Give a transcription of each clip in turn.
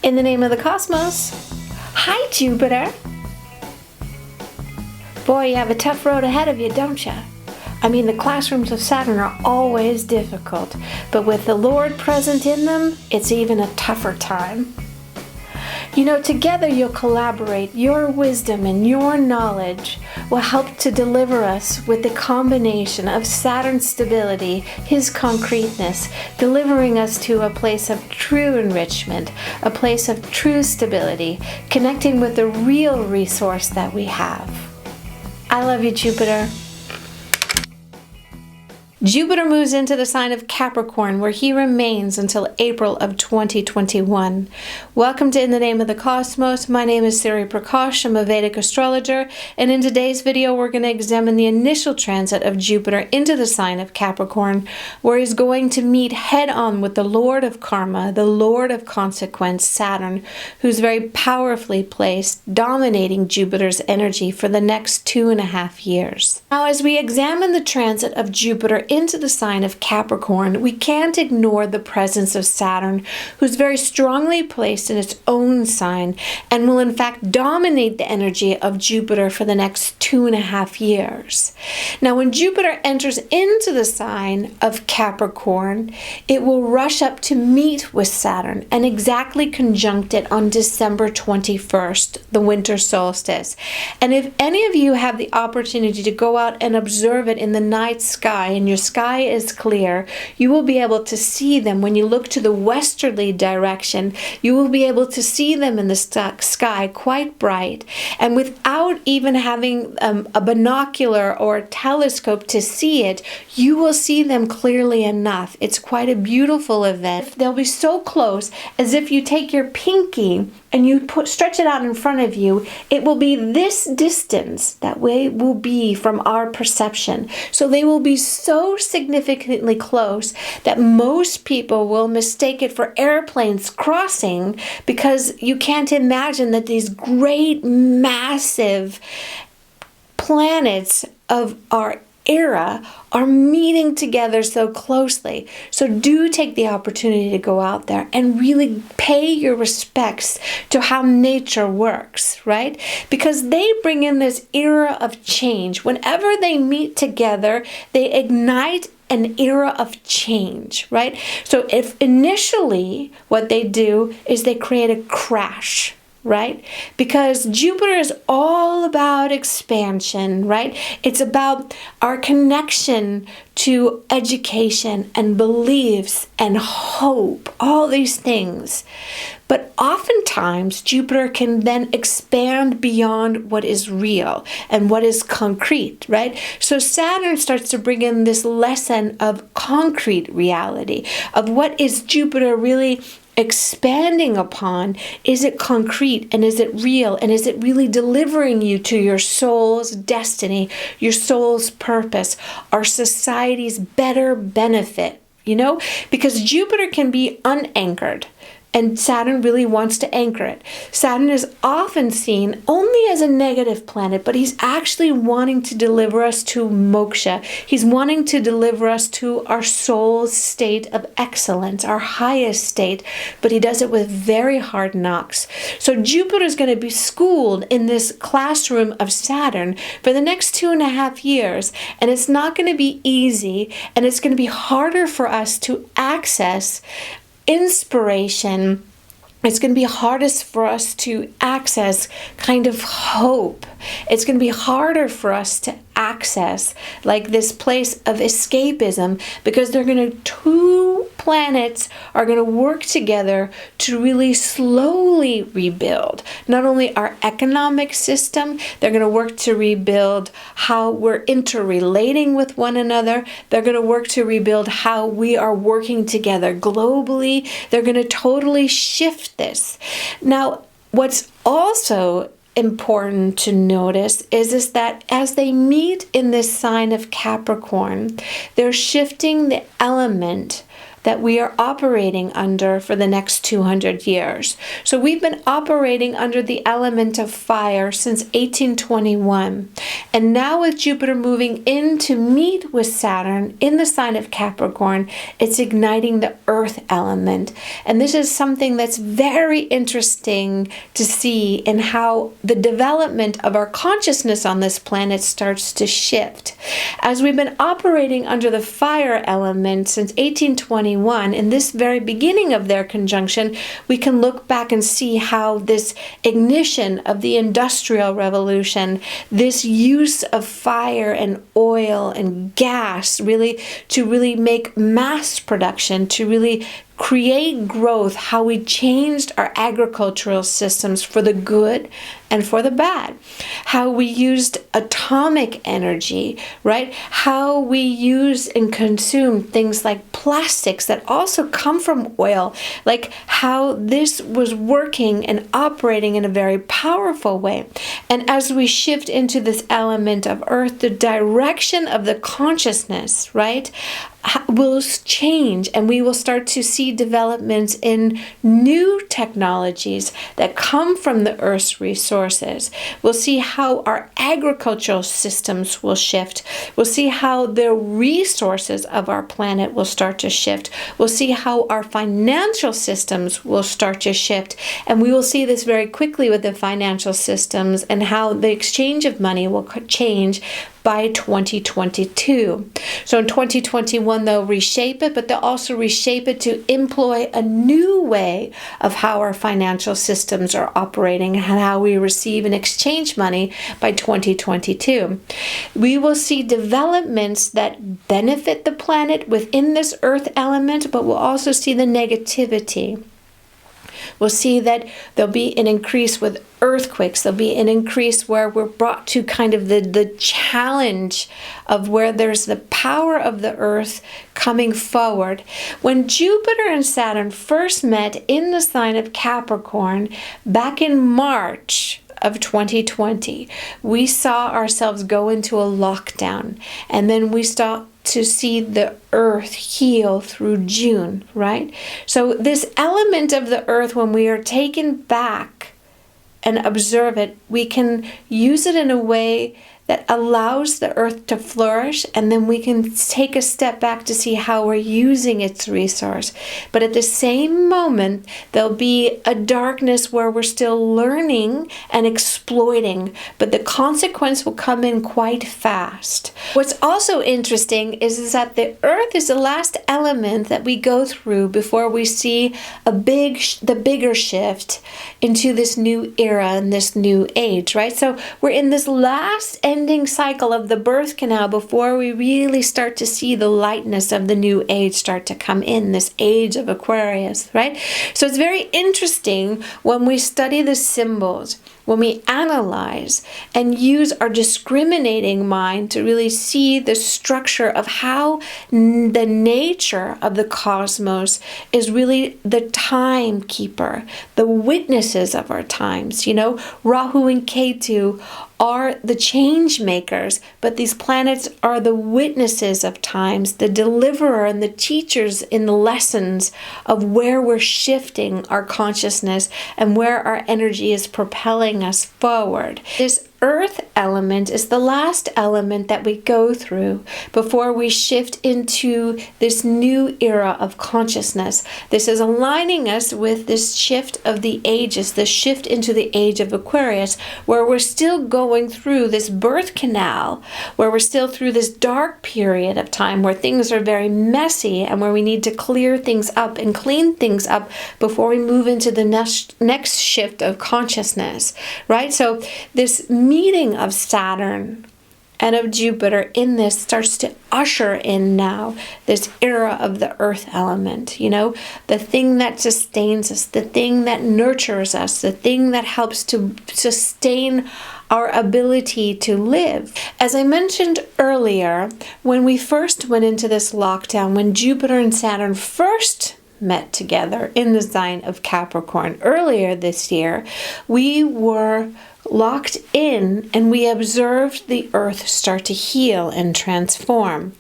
In the name of the cosmos. Hi, Jupiter. Boy, you have a tough road ahead of you, don't you? I mean, the classrooms of Saturn are always difficult, but with the Lord present in them, it's even a tougher time. You know, together you'll collaborate. Your wisdom and your knowledge will help to deliver us with the combination of Saturn's stability, his concreteness, delivering us to a place of true enrichment, a place of true stability, connecting with the real resource that we have. I love you, Jupiter. Jupiter moves into the sign of Capricorn, where he remains until April of 2021. Welcome to In the Name of the Cosmos. My name is Siri Prakash. I'm a Vedic astrologer, and in today's video we're going to examine the initial transit of Jupiter into the sign of Capricorn, where he's going to meet head-on with the Lord of Karma, the Lord of Consequence, Saturn, who's very powerfully placed, dominating Jupiter's energy for the next 2.5 years. Now, as we examine the transit of Jupiter into the sign of Capricorn, we can't ignore the presence of Saturn, who's very strongly placed in its own sign and will in fact dominate the energy of Jupiter for the next 2.5 years. Now, when Jupiter enters into the sign of Capricorn, it will rush up to meet with Saturn and exactly conjunct it on December 21st, the winter solstice. And if any of you have the opportunity to go out and observe it in the night sky and your sky is clear, you will be able to see them. When you look to the westerly direction, you will be able to see them in the sky quite bright. And without even having a binocular or a telescope to see it, you will see them clearly enough. It's quite a beautiful event. They'll be so close, as if you take your pinky and you stretch it out in front of you, it will be this distance that way will be from our perception. So they will be so significantly close that most people will mistake it for airplanes crossing, because you can't imagine that these great, massive planets of our era are meeting together so closely. So do take the opportunity to go out there and really pay your respects to how nature works, right? Because they bring in this era of change. Whenever they meet together, they ignite an era of change, right? So if initially what they do is they create a crash, right? Because Jupiter is all about expansion, right? It's about our connection to education and beliefs and hope, all these things. But oftentimes, Jupiter can then expand beyond what is real and what is concrete, right? So Saturn starts to bring in this lesson of concrete reality, of what is Jupiter really expanding upon. Is it concrete, and is it real, and is it really delivering you to your soul's destiny, your soul's purpose, our society's better benefit, you know? Because Jupiter can be unanchored, and Saturn really wants to anchor it. Saturn is often seen only as a negative planet, but he's actually wanting to deliver us to moksha. He's wanting to deliver us to our soul's state of excellence, our highest state, but he does it with very hard knocks. So Jupiter is going to be schooled in this classroom of Saturn for the next 2.5 years, and it's not going to be easy, and it's going to be harder for us to access inspiration. It's going to be hardest for us to access kind of hope. It's going to be harder for us to access like this place of escapism, because two planets are going to work together to really slowly rebuild not only our economic system, they're going to work to rebuild how we're interrelating with one another, they're going to work to rebuild how we are working together globally. They're going to totally shift this. Now, what's also important to notice is that as they meet in this sign of Capricorn, they're shifting the element that we are operating under for the next 200 years. So we've been operating under the element of fire since 1821. And now with Jupiter moving in to meet with Saturn in the sign of Capricorn, it's igniting the earth element. And this is something that's very interesting to see in how the development of our consciousness on this planet starts to shift. As we've been operating under the fire element since 1821, in this very beginning of their conjunction, we can look back and see how this ignition of the Industrial Revolution, this use of fire and oil and gas to really make mass production, to really create growth, how we changed our agricultural systems for the good and for the bad, how we used atomic energy, right? How we use and consume things like plastics that also come from oil, like how this was working and operating in a very powerful way. And as we shift into this element of earth, the direction of the consciousness, right, will change, and we will start to see developments in new technologies that come from the Earth's resources. We'll see how our agricultural systems will shift. We'll see how the resources of our planet will start to shift. We'll see how our financial systems will start to shift. And we will see this very quickly with the financial systems and how the exchange of money will change by 2022. So in 2021, they'll reshape it, but they'll also reshape it to employ a new way of how our financial systems are operating and how we receive and exchange money by 2022. We will see developments that benefit the planet within this earth element, but we'll also see the negativity. We'll see that there'll be an increase with earthquakes. There'll be an increase where we're brought to kind of the challenge of where there's the power of the earth coming forward. When Jupiter and Saturn first met in the sign of Capricorn back in March of 2020, we saw ourselves go into a lockdown, and then we saw to see the earth heal through June, right? So this element of the earth, when we are taken back and observe it, we can use it in a way that allows the earth to flourish, and then we can take a step back to see how we're using its resource. But at the same moment, there'll be a darkness where we're still learning and exploiting, but the consequence will come in quite fast. What's also interesting is that the earth is the last element that we go through before we see the bigger shift into this new era and this new age, right? So we're in this last ending cycle of the birth canal before we really start to see the lightness of the new age start to come in, this age of Aquarius, right? So it's very interesting when we study the symbols, when we analyze and use our discriminating mind to really see the structure of how the nature of the cosmos is really the timekeeper, the witnesses of our times. You know, Rahu and Ketu are the change makers, but these planets are the witnesses of times, the deliverer and the teachers in the lessons of where we're shifting our consciousness and where our energy is propelling us forward. This earth element is the last element that we go through before we shift into this new era of consciousness. This is aligning us with this shift of the ages, this shift into the age of Aquarius, where we're still going through this birth canal, where we're still through this dark period of time where things are very messy and where we need to clear things up and clean things up before we move into the next shift of consciousness, right? So this meeting of Saturn and of Jupiter in this starts to usher in now this era of the earth element, you know, the thing that sustains us, the thing that nurtures us, the thing that helps to sustain our ability to live. As I mentioned earlier, when we first went into this lockdown, when Jupiter and Saturn first met together in the sign of Capricorn earlier this year, we were locked in and we observed the earth start to heal and transform.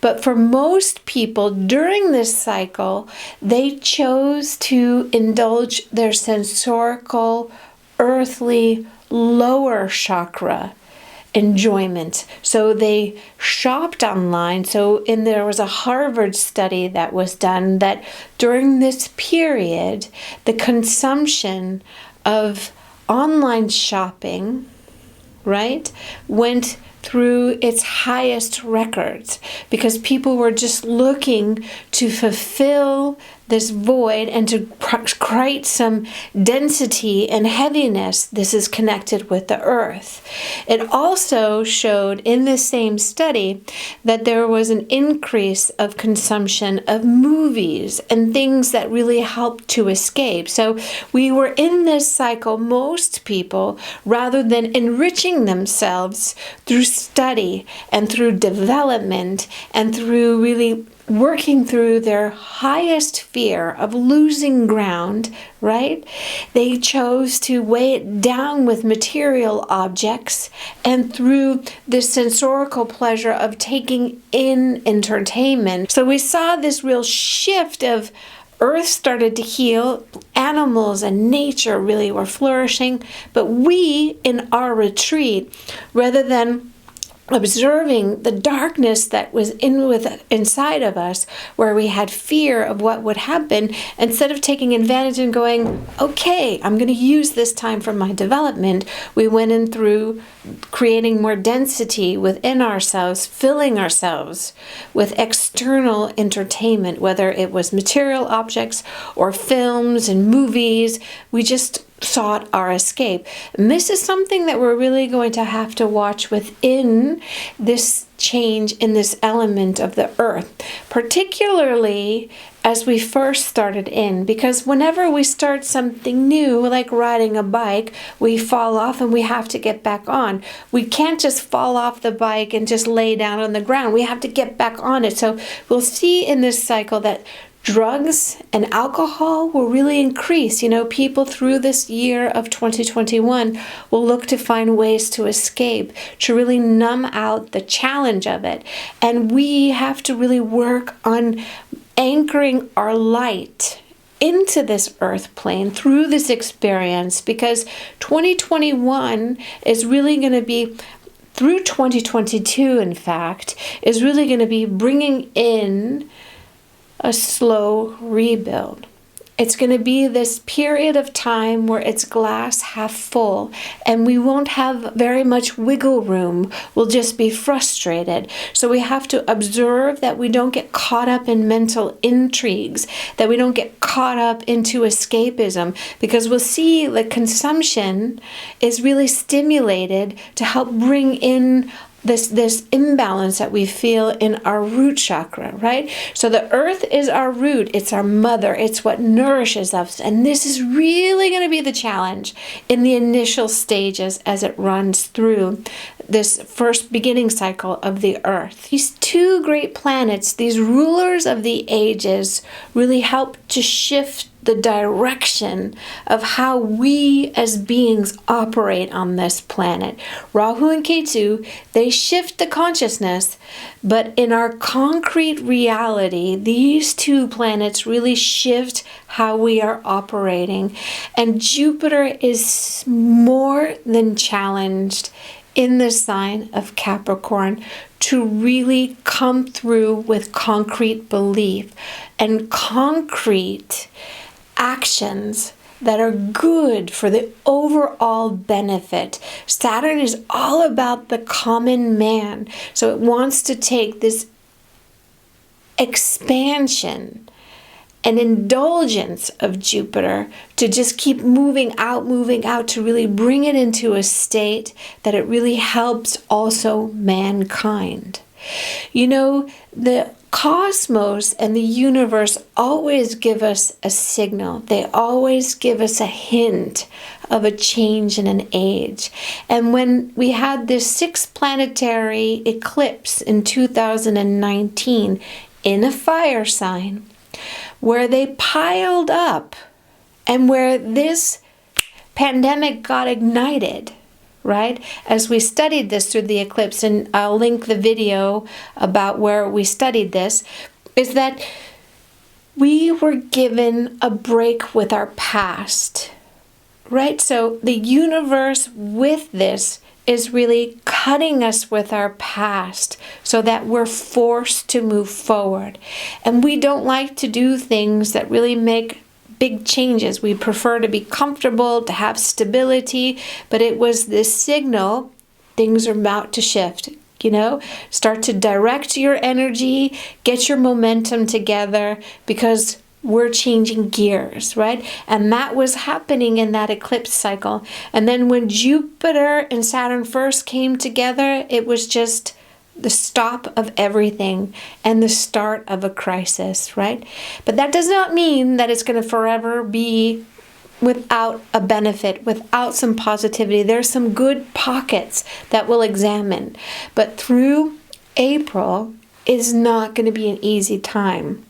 But for most people during this cycle, they chose to indulge their sensorical, earthly, lower chakra enjoyment. So they shopped online. There was a Harvard study that was done that during this period, the consumption of online shopping, right, went through its highest records because people were just looking to fulfill this void and to create some density and heaviness. This is connected with the earth. It also showed in this same study that there was an increase of consumption of movies and things that really helped to escape. So we were in this cycle, most people, rather than enriching themselves through study and through development and through really working through their highest fear of losing ground, right? They chose to weigh it down with material objects and through the sensorial pleasure of taking in entertainment. So we saw this real shift of earth started to heal, animals and nature really were flourishing, but we in our retreat, rather than observing the darkness that was inside of us, where we had fear of what would happen, instead of taking advantage and going, okay, I'm going to use this time for my development, we went in through creating more density within ourselves, filling ourselves with external entertainment, whether it was material objects or films and movies. We just sought our escape. And this is something that we're really going to have to watch within this change in this element of the earth, particularly as we first started in, because whenever we start something new, like riding a bike, we fall off and we have to get back on. We can't just fall off the bike and just lay down on the ground. We have to get back on it. So we'll see in this cycle that drugs and alcohol will really increase. People through this year of 2021 will look to find ways to escape, to really numb out the challenge of it. And we have to really work on anchoring our light into this earth plane through this experience, because 2021 is really going to be, through 2022 in fact, is really going to be bringing in a slow rebuild. It's going to be this period of time where it's glass half full and we won't have very much wiggle room. We'll just be frustrated. So we have to observe that we don't get caught up in mental intrigues, that we don't get caught up into escapism, because we'll see that consumption is really stimulated to help bring in this imbalance that we feel in our root chakra, right? So the earth is our root, it's our mother, it's what nourishes us. And this is really going to be the challenge in the initial stages as it runs through this first beginning cycle of the earth. These two great planets, these rulers of the ages, really help to shift the direction of how we as beings operate on this planet. Rahu and Ketu, they shift the consciousness, but in our concrete reality, these two planets really shift how we are operating. And Jupiter is more than challenged in the sign of Capricorn to really come through with concrete belief and concrete actions that are good for the overall benefit. Saturn is all about the common man. So it wants to take this expansion and indulgence of Jupiter to just keep moving out to really bring it into a state that it really helps also mankind. The cosmos and the universe always give us a signal. They always give us a hint of a change in an age. And when we had this 6 planetary eclipse in 2019 in a fire sign, where they piled up and where this pandemic got ignited, right? As we studied this through the eclipse, and I'll link the video about where we studied this, is that we were given a break with our past, right? So the universe with this is really cutting us with our past so that we're forced to move forward. And we don't like to do things that really make big changes. We prefer to be comfortable, to have stability, but it was this signal, things are about to shift. Start to direct your energy, get your momentum together, because we're changing gears, right? And that was happening in that eclipse cycle. And then when Jupiter and Saturn first came together, it was just the stop of everything and the start of a crisis, right? But that does not mean that it's going to forever be without a benefit, without some positivity. There's some good pockets that we'll examine. But through April is not going to be an easy time.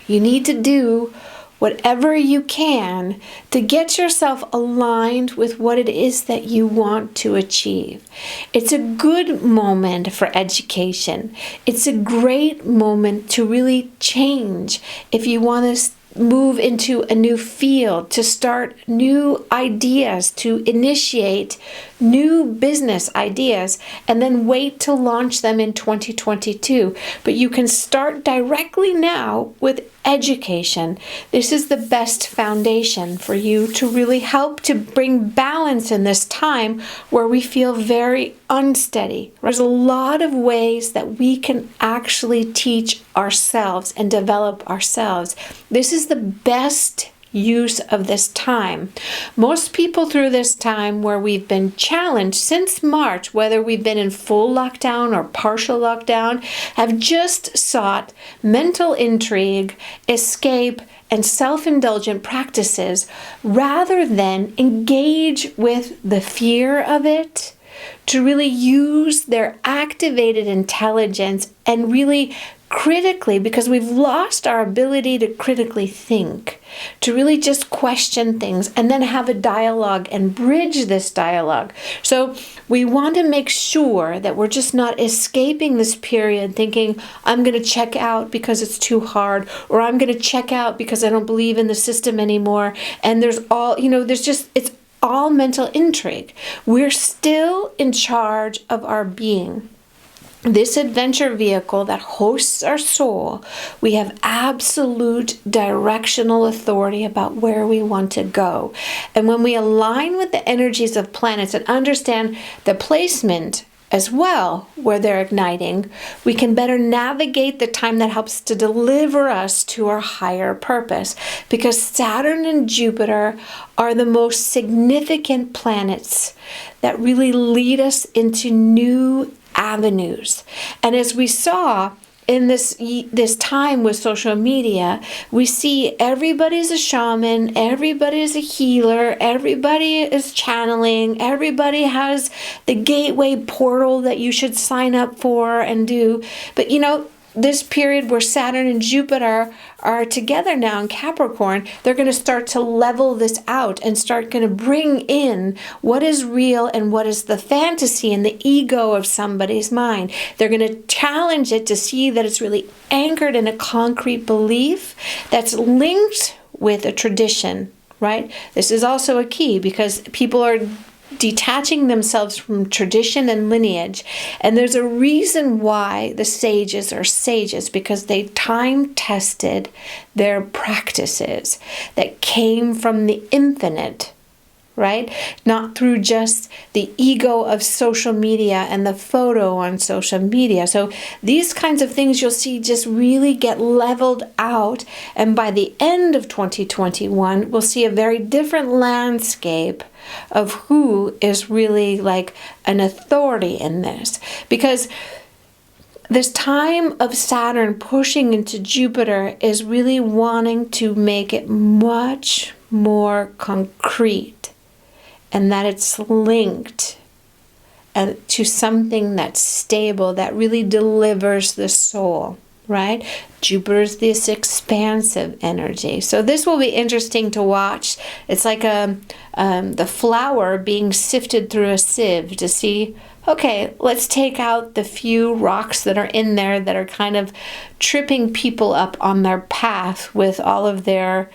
You need to do whatever you can to get yourself aligned with what it is that you want to achieve. It's a good moment for education. It's a great moment to really change if you want to move into a new field, to start new ideas, to initiate new business ideas, and then wait to launch them in 2022. But you can start directly now with education. This is the best foundation for you to really help to bring balance in this time where we feel very unsteady. There's a lot of ways that we can actually teach ourselves and develop ourselves. This is the best use of this time. Most people through this time where we've been challenged since March, whether we've been in full lockdown or partial lockdown, have just sought mental intrigue, escape, and self-indulgent practices rather than engage with the fear of it, to really use their activated intelligence and really critically, because we've lost our ability to critically think, to really just question things and then have a dialogue and bridge this dialogue. So we want to make sure that we're just not escaping this period thinking, I'm going to check out because it's too hard, or I'm going to check out because I don't believe in the system anymore. And there's it's all mental intrigue. We're still in charge of our being. This adventure vehicle that hosts our soul, we have absolute directional authority about where we want to go. And when we align with the energies of planets and understand the placement as well where they're igniting, we can better navigate the time that helps to deliver us to our higher purpose. Because Saturn and Jupiter are the most significant planets that really lead us into new avenues. And as we saw in this time with social media, we see everybody's a shaman, everybody's a healer, everybody is channeling, everybody has the gateway portal that you should sign up for and do. But this period where Saturn and Jupiter are together now in Capricorn, they're going to start to level this out and start going to bring in what is real and what is the fantasy and the ego of somebody's mind. They're going to challenge it to see that it's really anchored in a concrete belief that's linked with a tradition, right? This is also a key because people are detaching themselves from tradition and lineage. And there's a reason why the sages are sages, because they time-tested their practices that came from the infinite, right? Not through just the ego of social media and the photo on social media. So these kinds of things you'll see just really get leveled out. And by the end of 2021, we'll see a very different landscape of who is really like an authority in this. Because this time of Saturn pushing into Jupiter is really wanting to make it much more concrete, and that it's linked to something that's stable, that really delivers the soul, right? Jupiter's this expansive energy. So this will be interesting to watch. It's like the flour being sifted through a sieve to see, okay, let's take out the few rocks that are in there that are kind of tripping people up on their path with all of their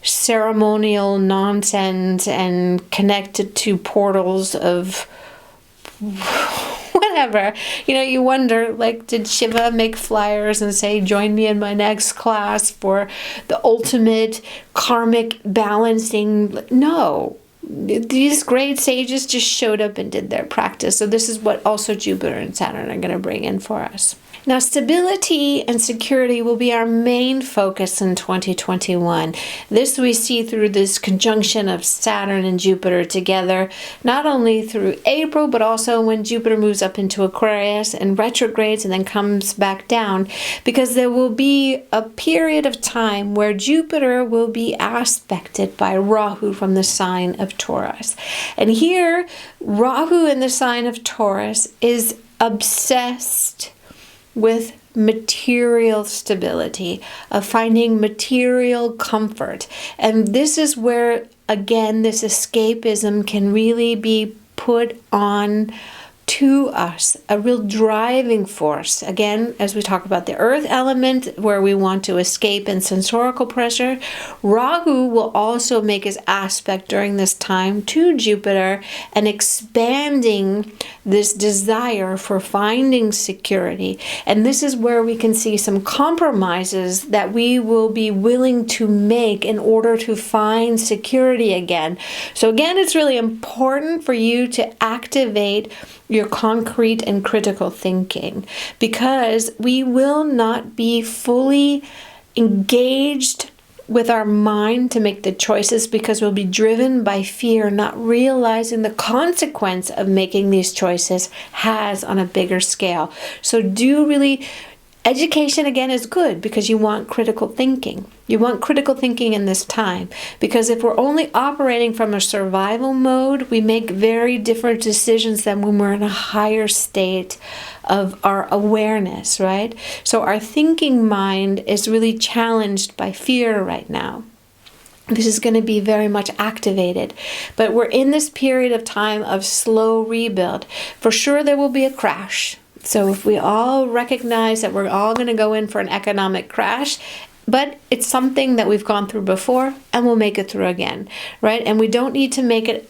ceremonial nonsense and connected to portals of whatever. You wonder, like, did Shiva make flyers and say, join me in my next class for the ultimate karmic balancing? No. These great sages just showed up and did their practice. So this is what also Jupiter and Saturn are going to bring in for us. Now, stability and security will be our main focus in 2021. This we see through this conjunction of Saturn and Jupiter together, not only through April, but also when Jupiter moves up into Aquarius and retrogrades and then comes back down, because there will be a period of time where Jupiter will be aspected by Rahu from the sign of Taurus. And here, Rahu in the sign of Taurus is obsessed with material stability, of finding material comfort. And this is where, again, this escapism can really be put on to us, a real driving force. Again, as we talk about the earth element, where we want to escape in sensorical pressure, Rahu will also make his aspect during this time to Jupiter and expanding this desire for finding security. And this is where we can see some compromises that we will be willing to make in order to find security again. So again, it's really important for you to activate your concrete and critical thinking, because we will not be fully engaged with our mind to make the choices, because we'll be driven by fear, not realizing the consequence of making these choices has on a bigger scale. So education, again, is good because you want critical thinking. You want critical thinking in this time, because if we're only operating from a survival mode, we make very different decisions than when we're in a higher state of our awareness, right? So our thinking mind is really challenged by fear right now. This is going to be very much activated. But we're in this period of time of slow rebuild. For sure, there will be a crash. So if we all recognize that we're all going to go in for an economic crash, but it's something that we've gone through before and we'll make it through again, right? And we don't need to make it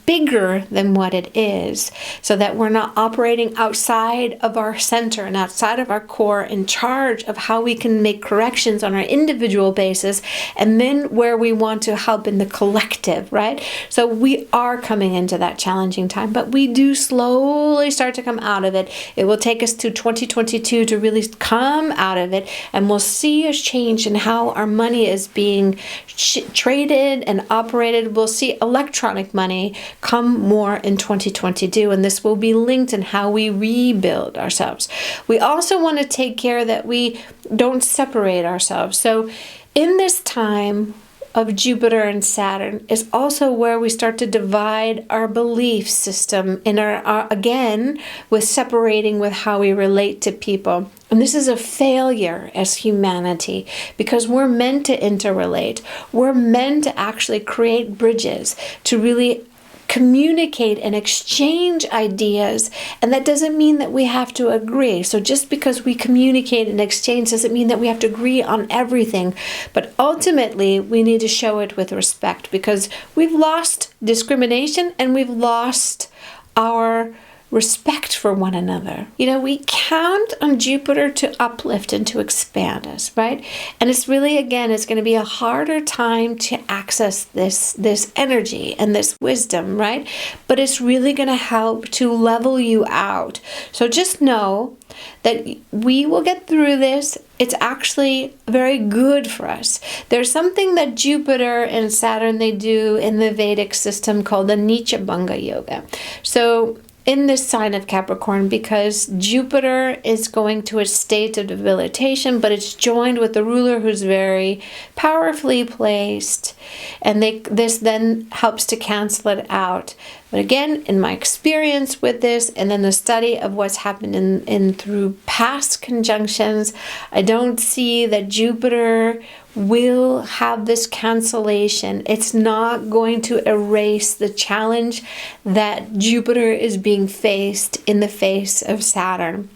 bigger than what it is, so that we're not operating outside of our center and outside of our core, in charge of how we can make corrections on our individual basis, and then where we want to help in the collective, right? So we are coming into that challenging time, but we do slowly start to come out of it. It will take us to 2022 to really come out of it, and we'll see a change in how our money is being traded and operated. We'll see electronic money come more in 2022, and this will be linked in how we rebuild ourselves. We also want to take care that we don't separate ourselves. So in this time of Jupiter and Saturn is also where we start to divide our belief system in our again, with separating with how we relate to people. And this is a failure as humanity, because we're meant to interrelate. We're meant to actually create bridges to really communicate and exchange ideas, and that doesn't mean that we have to agree. So just because we communicate and exchange doesn't mean that we have to agree on everything, but ultimately we need to show it with respect, because we've lost discrimination and we've lost our respect for one another. We count on Jupiter to uplift and to expand us, right? And it's really, again, it's going to be a harder time to access this energy and this wisdom, right? But it's really going to help to level you out. So just know that we will get through this. It's actually very good for us. There's something that Jupiter and Saturn, they do in the Vedic system called the Nicha Bhanga Yoga. So in this sign of Capricorn, because Jupiter is going to a state of debilitation, but it's joined with the ruler who's very powerfully placed, and this then helps to cancel it out. But again, in my experience with this, and then the study of what's happened in through past conjunctions, I don't see that Jupiter will have this cancellation. It's not going to erase the challenge that Jupiter is being faced in the face of Saturn.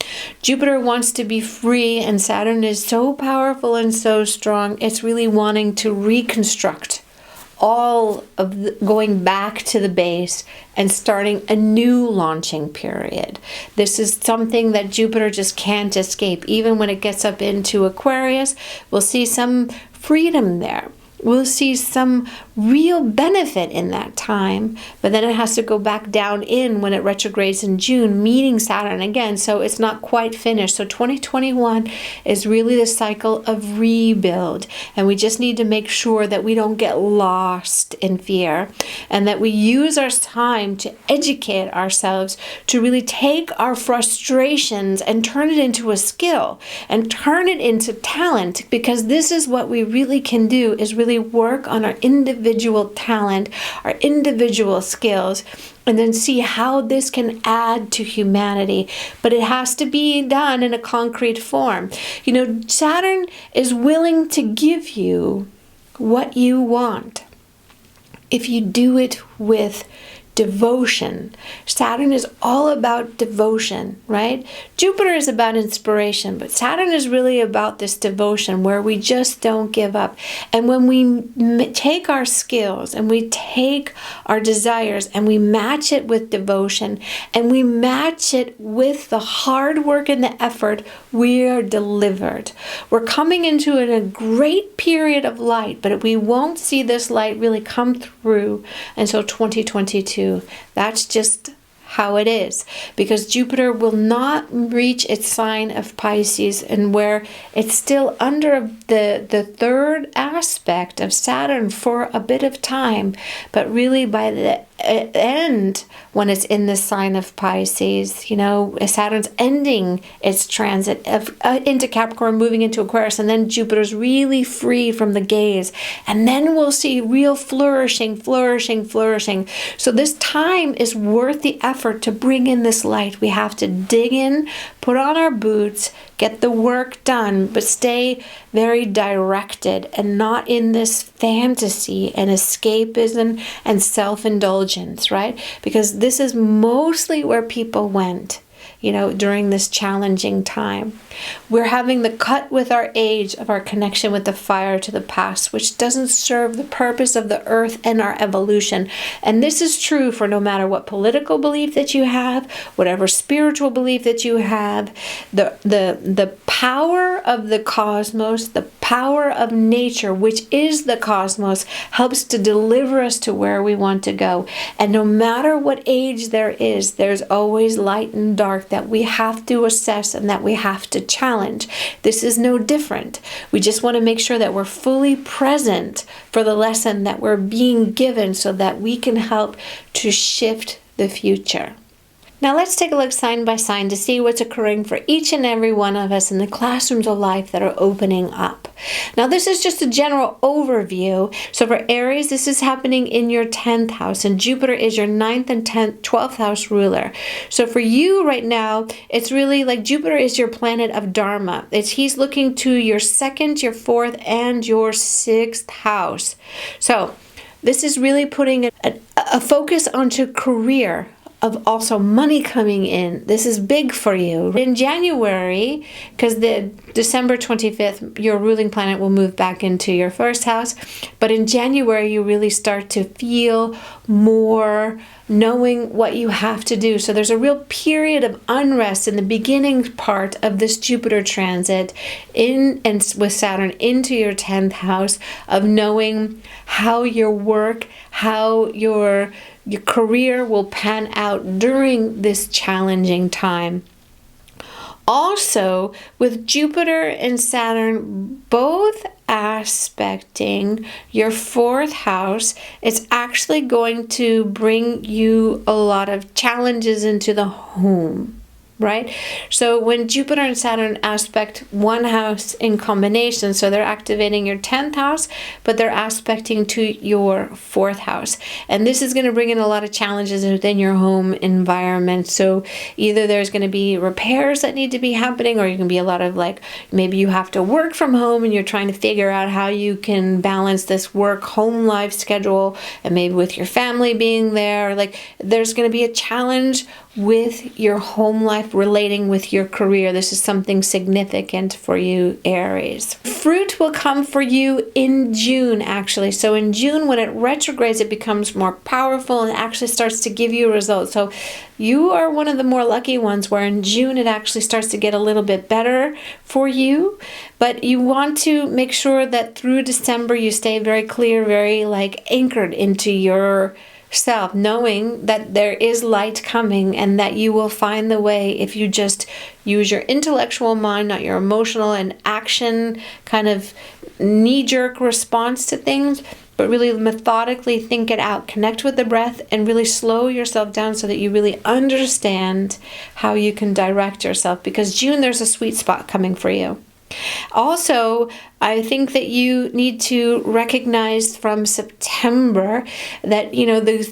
Jupiter wants to be free, and Saturn is so powerful and so strong. It's really wanting to reconstruct all of going back to the base and starting a new launching period. This is something that Jupiter just can't escape. Even when it gets up into Aquarius, we'll see some freedom there. We'll see some real benefit in that time, but then it has to go back down in when it retrogrades in June, meeting Saturn again, so it's not quite finished. So 2021 is really the cycle of rebuild, and we just need to make sure that we don't get lost in fear, and that we use our time to educate ourselves, to really take our frustrations and turn it into a skill, and turn it into talent, because this is what we really can do, is really work on our individual talent, our individual skills, and then see how this can add to humanity. But it has to be done in a concrete form. You know, Saturn is willing to give you what you want if you do it with devotion. Saturn is all about devotion, right? Jupiter is about inspiration, but Saturn is really about this devotion where we just don't give up. And when we take our skills and we take our desires and we match it with devotion and we match it with the hard work and the effort, we are delivered. We're coming into a great period of light, but we won't see this light really come through until 2022. That's just how it is, because Jupiter will not reach its sign of Pisces, and where it's still under the third aspect of Saturn for a bit of time, but really by the end, when it's in the sign of Pisces, you know, Saturn's ending its transit into Capricorn, moving into Aquarius, and then Jupiter's really free from the gaze, and then we'll see real flourishing. So this time is worth the effort to bring in this light. We have to dig in, put on our boots, get the work done, but stay very directed and not in this fantasy and escapism and self-indulgence, right? Because this is mostly where people went, you know, during this challenging time. We're having the cut with our age of our connection with the fire to the past, which doesn't serve the purpose of the earth and our evolution. And this is true for no matter what political belief that you have, whatever spiritual belief that you have. The power of the cosmos, the power of nature, which is the cosmos, helps to deliver us to where we want to go. And no matter what age there is, there's always light and dark that we have to assess and that we have to challenge. This is no different. We just want to make sure that we're fully present for the lesson that we're being given so that we can help to shift the future. Now let's take a look sign by sign to see what's occurring for each and every one of us in the classrooms of life that are opening up. Now this is just a general overview. So for Aries, this is happening in your 10th house, and Jupiter is your 9th and 12th house ruler. So for you right now, it's really like Jupiter is your planet of Dharma. He's looking to your 2nd, your 4th, and your 6th house. So this is really putting a focus onto career, of also money coming in. This is big for you. In January, because the December 25th, your ruling planet will move back into your 1st house, but in January you really start to feel more knowing what you have to do. So there's a real period of unrest in the beginning part of this Jupiter transit and with Saturn into your 10th house, of knowing how your work, how your career will pan out during this challenging time. Also, with Jupiter and Saturn both aspecting your 4th house, it's actually going to bring you a lot of challenges into the home. Right? So when Jupiter and Saturn aspect one house in combination, so they're activating your 10th house, but they're aspecting to your 4th house. And this is going to bring in a lot of challenges within your home environment. So either there's going to be repairs that need to be happening, or you can be a lot of like, maybe you have to work from home and you're trying to figure out how you can balance this work-home life schedule, and maybe with your family being there. Like there's going to be a challenge with your home life, relating with your career. This is something significant for you, Aries. Fruit will come for you in June, actually. So in June, when it retrogrades, it becomes more powerful and actually starts to give you results. So you are one of the more lucky ones where in June it actually starts to get a little bit better for you. But you want to make sure that through December you stay very clear, very anchored into yourself, knowing that there is light coming and that you will find the way if you just use your intellectual mind, not your emotional and action kind of knee-jerk response to things, but really methodically think it out. Connect with the breath and really slow yourself down so that you really understand how you can direct yourself, because June, there's a sweet spot coming for you. Also, I think that you need to recognize from September that,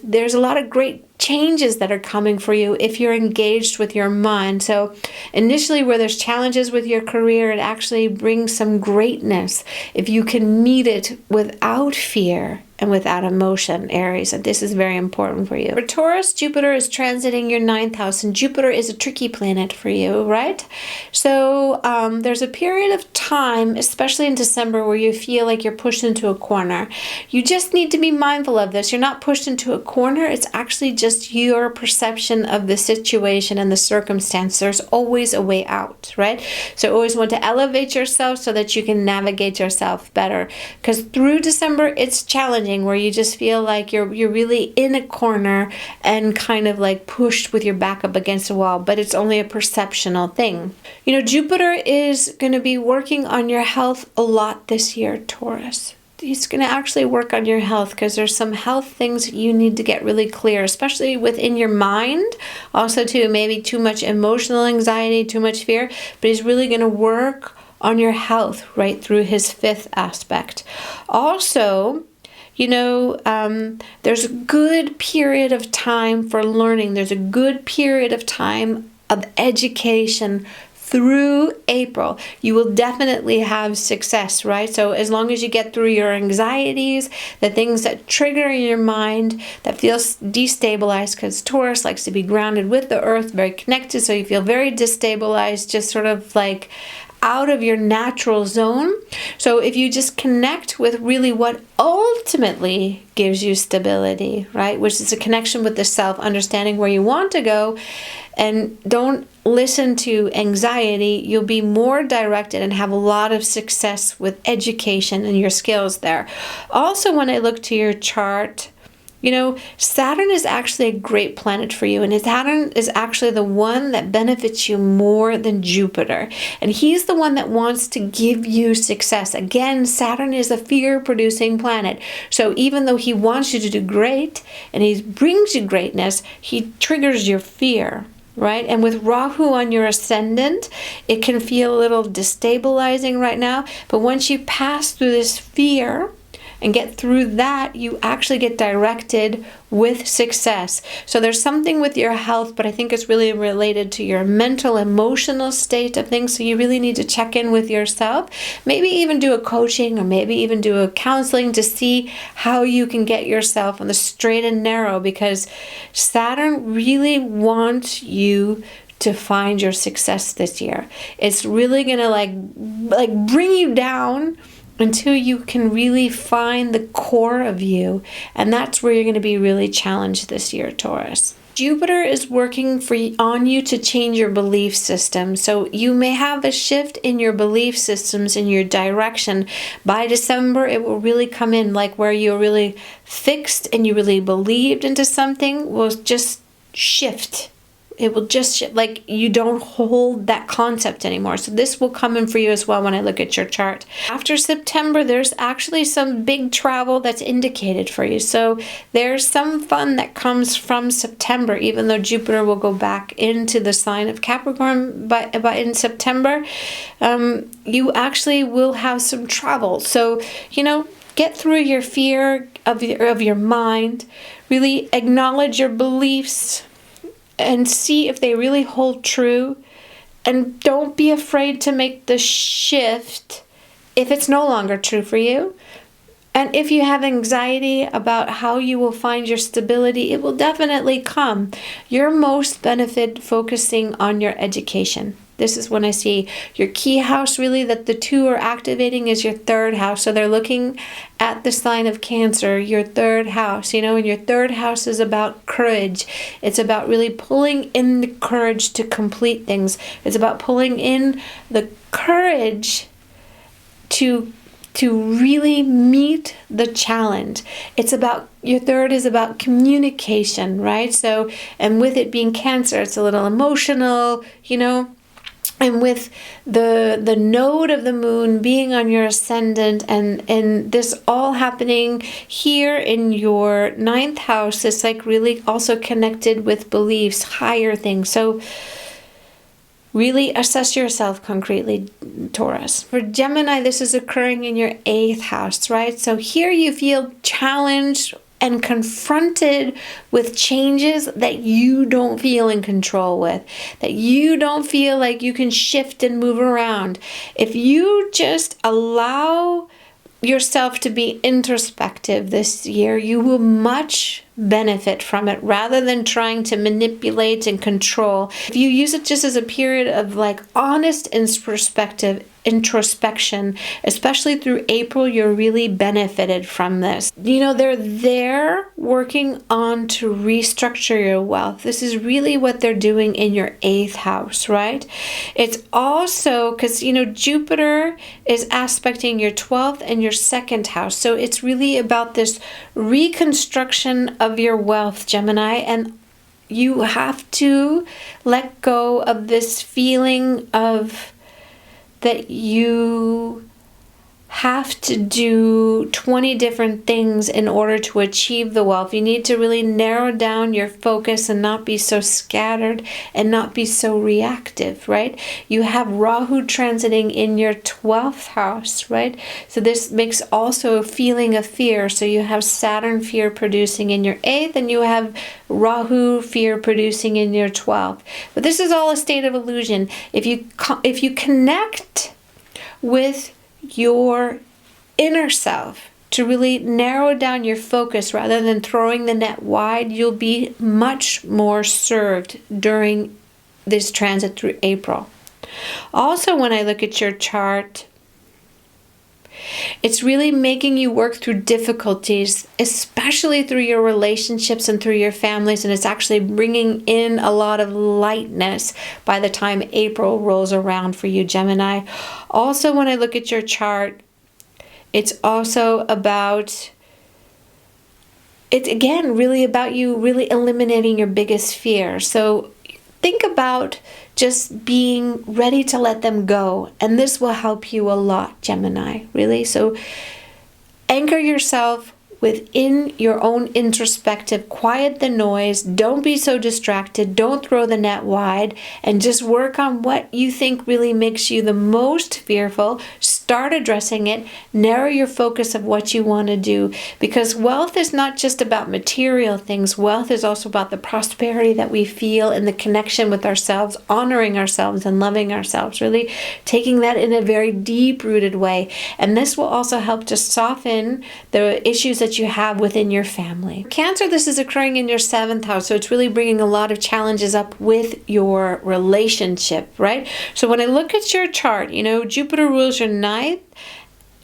there's a lot of great changes that are coming for you if you're engaged with your mind. So initially, where there's challenges with your career, it actually brings some greatness if you can meet it without fear and without emotion, Aries. And this is very important for you. For Taurus, Jupiter is transiting your 9th house, and Jupiter is a tricky planet for you, right? So there's a period of time, especially in December, where you feel like you're pushed into a corner. You just need to be mindful of this. You're not pushed into a corner. It's actually just your perception of the situation and the circumstance. There's always a way out, right? So always want to elevate yourself so that you can navigate yourself better. Because through December, it's challenging, where you just feel like you're really in a corner and kind of pushed with your back up against a wall, but it's only a perceptional thing. Jupiter is going to be working on your health a lot this year, Taurus. He's going to actually work on your health because there's some health things you need to get really clear, especially within your mind. Also, too, maybe too much emotional anxiety, too much fear, but he's really going to work on your health right through his 5th aspect. Also, there's a good period of time for learning. There's a good period of time of education through April. You will definitely have success, right? So as long as you get through your anxieties, the things that trigger your mind, that feels destabilized, because Taurus likes to be grounded with the earth, very connected, so you feel very destabilized, just sort of out of your natural zone. So if you just connect with really what ultimately gives you stability, right, which is a connection with the self, understanding where you want to go, and don't listen to anxiety, you'll be more directed and have a lot of success with education and your skills there. Also, when I look to your chart, Saturn is actually a great planet for you, and Saturn is actually the one that benefits you more than Jupiter. And he's the one that wants to give you success. Again, Saturn is a fear-producing planet. So even though he wants you to do great, and he brings you greatness, he triggers your fear, right? And with Rahu on your ascendant, it can feel a little destabilizing right now. But once you pass through this fear and get through that, you actually get directed with success. So there's something with your health, but I think it's really related to your mental, emotional state of things. So you really need to check in with yourself, maybe even do a coaching or maybe even do a counseling to see how you can get yourself on the straight and narrow, because Saturn really wants you to find your success this year. It's really going to bring you down until you can really find the core of you. And that's where you're going to be really challenged this year, Taurus. Jupiter is working on you to change your belief system. So you may have a shift in your belief systems, in your direction. By December, it will really come in where you're really fixed and you really believed into something will just shift. It will just you don't hold that concept anymore. So this will come in for you as well when I look at your chart. After September, there's actually some big travel that's indicated for you. So there's some fun that comes from September, even though Jupiter will go back into the sign of Capricorn in September. You actually will have some travel. So, get through your fear of your mind. Really acknowledge your beliefs and see if they really hold true. And don't be afraid to make the shift if it's no longer true for you. And if you have anxiety about how you will find your stability, it will definitely come. You're most benefit focusing on your education. This is when I see your key house, really, that the two are activating, is your third house. So they're looking at the sign of Cancer, your third house, and your third house is about courage. It's about really pulling in the courage to complete things. It's about pulling in the courage to really meet the challenge. It's about, your third is about communication, right? So, and with it being Cancer, it's a little emotional, and with the node of the moon being on your ascendant, and this all happening here in your ninth house, it's like really also connected with beliefs, higher things. So really assess yourself concretely, Taurus. For Gemini, this is occurring in your eighth house, right? So here you feel challenged and confronted with changes that you don't feel in control with, that you don't feel like you can shift and move around. If you just allow yourself to be introspective this year, you will much benefit from it rather than trying to manipulate and control. If you use it just as a period of like honest introspection, especially through April, you're really benefited from this. They're there working on to restructure your wealth. This is really what they're doing in your eighth house, right? It's also because, Jupiter is aspecting your 12th and your second house. So it's really about this reconstruction of your wealth, Gemini, and you have to let go of this feeling of that you have to do 20 different things in order to achieve the wealth. You need to really narrow down your focus and not be so scattered and not be so reactive, right? You have Rahu transiting in your 12th house, right? So this makes also a feeling of fear. So you have Saturn fear producing in your 8th, and you have Rahu fear producing in your 12th. But this is all a state of illusion. If you connect with your inner self to really narrow down your focus rather than throwing the net wide, you'll be much more served during this transit through April. Also, when I look at your chart, it's really making you work through difficulties, especially through your relationships and through your families, and it's actually bringing in a lot of lightness by the time April rolls around for you, Gemini. Also, when I look at your chart, it's also about, it's again really about you really eliminating your biggest fear. So think about just being ready to let them go. And this will help you a lot, Gemini, really. So anchor yourself within your own introspective, quiet the noise, don't be so distracted, don't throw the net wide, and just work on what you think really makes you the most fearful. Start addressing it, narrow your focus of what you want to do, because wealth is not just about material things. Wealth is also about the prosperity that we feel and the connection with ourselves, honoring ourselves and loving ourselves, really taking that in a very deep-rooted way. And this will also help to soften the issues that you have within your family. Cancer, this is occurring in your 7th house, so it's really bringing a lot of challenges up with your relationship, right? So when I look at your chart, Jupiter rules your 9th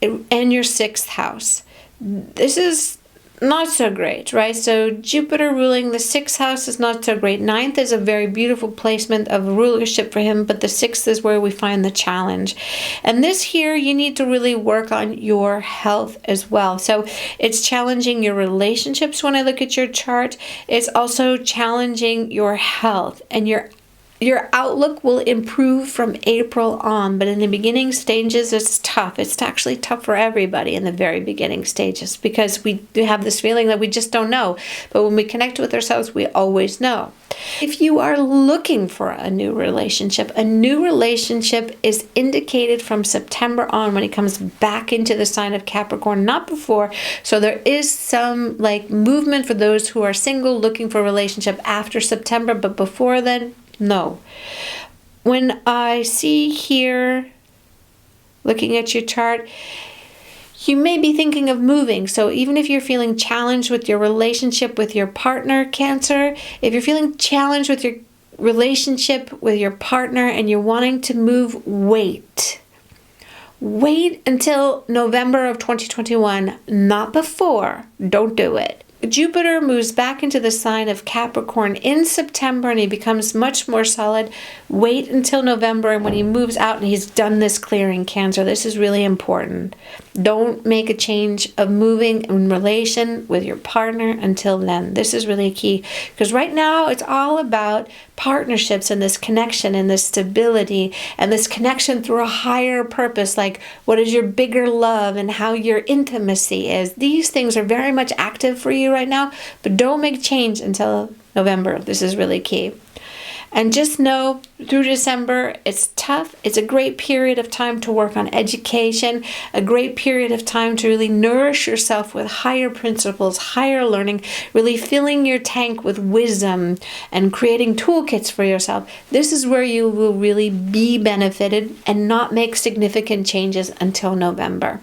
and your 6th house. This is not so great, right? So Jupiter ruling the 6th house is not so great. 9th is a very beautiful placement of rulership for him, but the 6th is where we find the challenge. And this here, you need to really work on your health as well. So it's challenging your relationships when I look at your chart. It's also challenging your health, and your outlook will improve from April on, but in the beginning stages, it's tough. It's actually tough for everybody in the very beginning stages because we have this feeling that we just don't know. But when we connect with ourselves, we always know. If you are looking for a new relationship is indicated from September on when it comes back into the sign of Capricorn, not before. So there is some movement for those who are single looking for a relationship after September, but before then, no. When I see here, looking at your chart, You may be thinking of moving. So even if you're feeling challenged with your relationship with your partner, Cancer, if you're feeling challenged with your relationship with your partner and you're wanting to move, wait. Wait until November of 2021, not before. Don't do it. Jupiter moves back into the sign of Capricorn in September and he becomes much more solid. Wait until November, and when he moves out and he's done this clearing, Cancer, this is really important. Don't make a change of moving in relation with your partner until then. This is really key, because right now it's all about partnerships and this connection and this stability and this connection through a higher purpose, like what is your bigger love and how your intimacy is. These things are very much active for you right now, but don't make change until November. This is really key. And just know through December, it's tough. It's a great period of time to work on education, a great period of time to really nourish yourself with higher principles, higher learning, really filling your tank with wisdom and creating toolkits for yourself. This is where you will really be benefited and not make significant changes until November.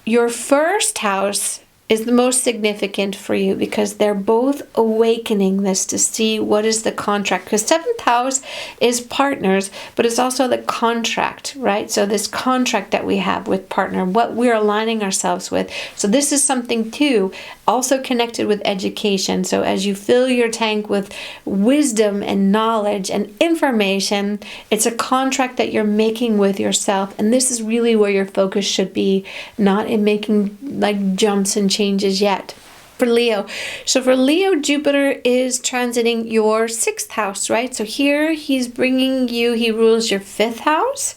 Your first house is the most significant for you because they're both awakening this to see what is the contract. Because 7th house is partners, but it's also the contract, right? So this contract that we have with partner, what we're aligning ourselves with. So this is something too, also connected with education. So as you fill your tank with wisdom and knowledge and information, it's a contract that you're making with yourself. And this is really where your focus should be, not in making like jumps and changes yet. For Leo. So for Leo, Jupiter is transiting your 6th house, right? So here he's bringing you, he rules your 5th house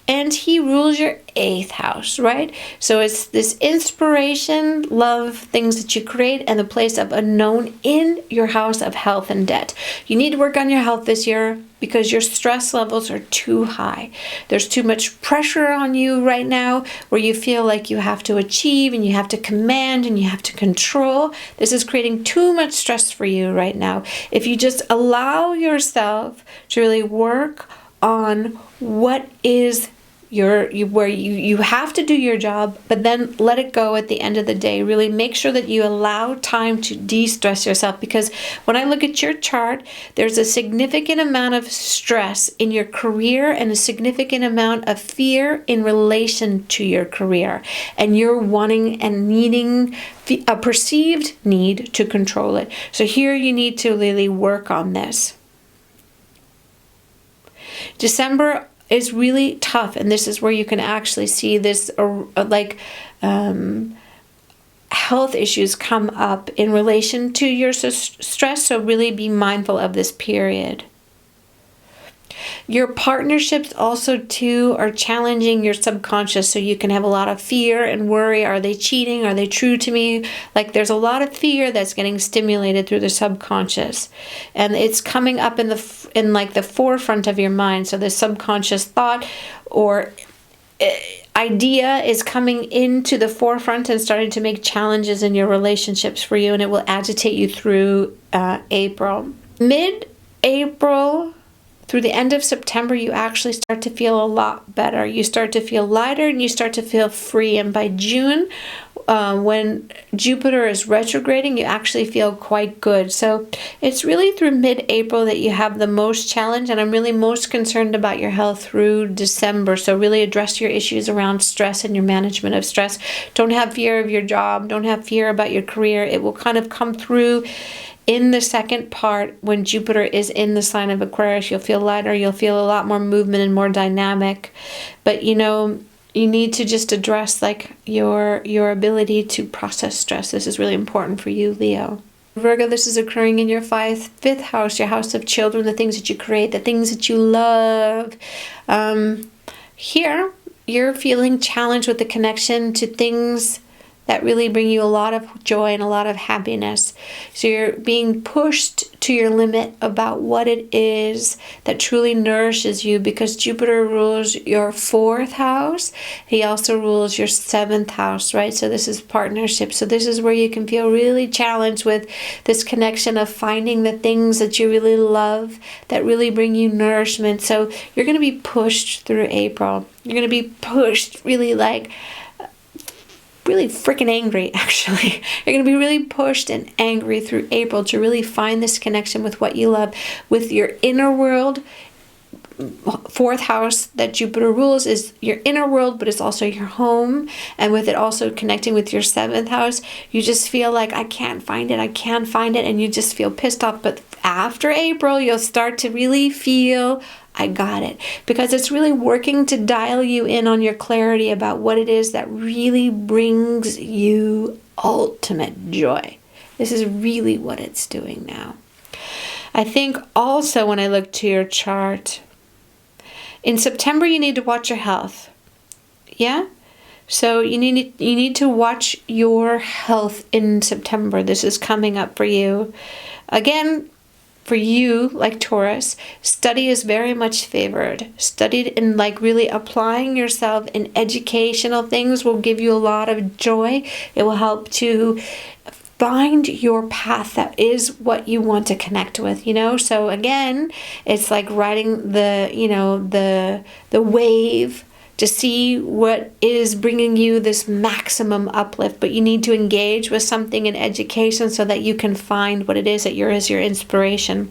and he rules your 8th house, right? So it's this inspiration, love, things that you create, and the place of unknown in your house of health and debt. You need to work on your health this year because your stress levels are too high. There's too much pressure on you right now where you feel like you have to achieve and you have to command and you have to control. This is creating too much stress for you right now. If you just allow yourself to really work on what is where you have to do your job, but then let it go at the end of the day. Really make sure that you allow time to de-stress yourself, because when I look at your chart, there's a significant amount of stress in your career and a significant amount of fear in relation to your career, and you're wanting and needing a perceived need to control it. So here you need to really work on this. December is really tough, and this is where you can actually see this health issues come up in relation to your stress, so really be mindful of this period. Your partnerships also too are challenging your subconscious, so you can have a lot of fear and worry. Are they cheating? Are they true to me? Like there's a lot of fear that's getting stimulated through the subconscious, and it's coming up in the forefront of your mind. So the subconscious thought or idea is coming into the forefront and starting to make challenges in your relationships for you, and it will agitate you through April. Mid-April through the end of September, you actually start to feel a lot better. You start to feel lighter and you start to feel free. And by June, when Jupiter is retrograding, you actually feel quite good. So it's really through mid-April that you have the most challenge, and I'm really most concerned about your health through December. So really address your issues around stress and your management of stress. Don't have fear of your job. Don't have fear about your career. It will kind of come through in the second part. When Jupiter is in the sign of Aquarius, you'll feel lighter, you'll feel a lot more movement and more dynamic. But you need to just address like your ability to process stress. This is really important for you, Leo. Virgo, this is occurring in your 5th house, your house of children, the things that you create, the things that you love. Here, you're feeling challenged with the connection to things that really bring you a lot of joy and a lot of happiness. So you're being pushed to your limit about what it is that truly nourishes you, because Jupiter rules your 4th house. He also rules your 7th house, right? So this is partnership. So this is where you can feel really challenged with this connection of finding the things that you really love that really bring you nourishment. So you're going to be pushed through April. You're going to be pushed really like really freaking angry, actually. You're going to be really pushed and angry through April to really find this connection with what you love, with your inner world. Fourth house that Jupiter rules is your inner world, but it's also your home. And with it also connecting with your seventh house, you just feel like, I can't find it, and you just feel pissed off. But after April, you'll start to really feel, I got it, because it's really working to dial you in on your clarity about what it is that really brings you ultimate joy. This is really what it's doing now. I think also when I look to your chart, in September, you need to watch your health. Yeah? So you need to watch your health in September. This is coming up for you. Again, for you, like Taurus, study is very much favored. Studied in like really applying yourself in educational things will give you a lot of joy. It will help to find your path that is what you want to connect with, So again, it's like riding the wave to see what is bringing you this maximum uplift. But you need to engage with something in education so that you can find what it is that is your inspiration.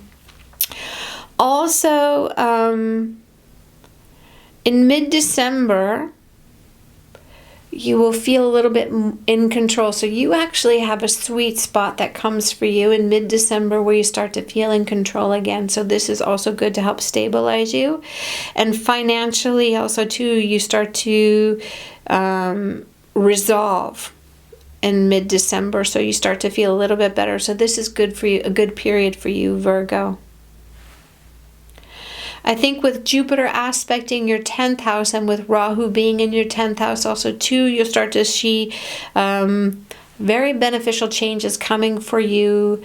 Also, in mid-December, you will feel a little bit in control. So you actually have a sweet spot that comes for you in mid-December where you start to feel in control again. So this is also good to help stabilize you. And financially also too, you start to resolve in mid-December. So you start to feel a little bit better. So this is good for you, a good period for you, Virgo. I think with Jupiter aspecting your 10th house and with Rahu being in your 10th house also too, you'll start to see very beneficial changes coming for you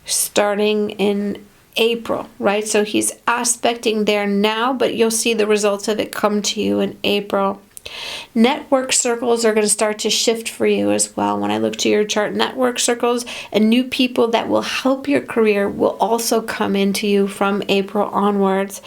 starting in April, right? So he's aspecting there now, but you'll see the results of it come to you in April. Network circles are going to start to shift for you as well. When I look to your chart, network circles and new people that will help your career will also come into you from April onwards.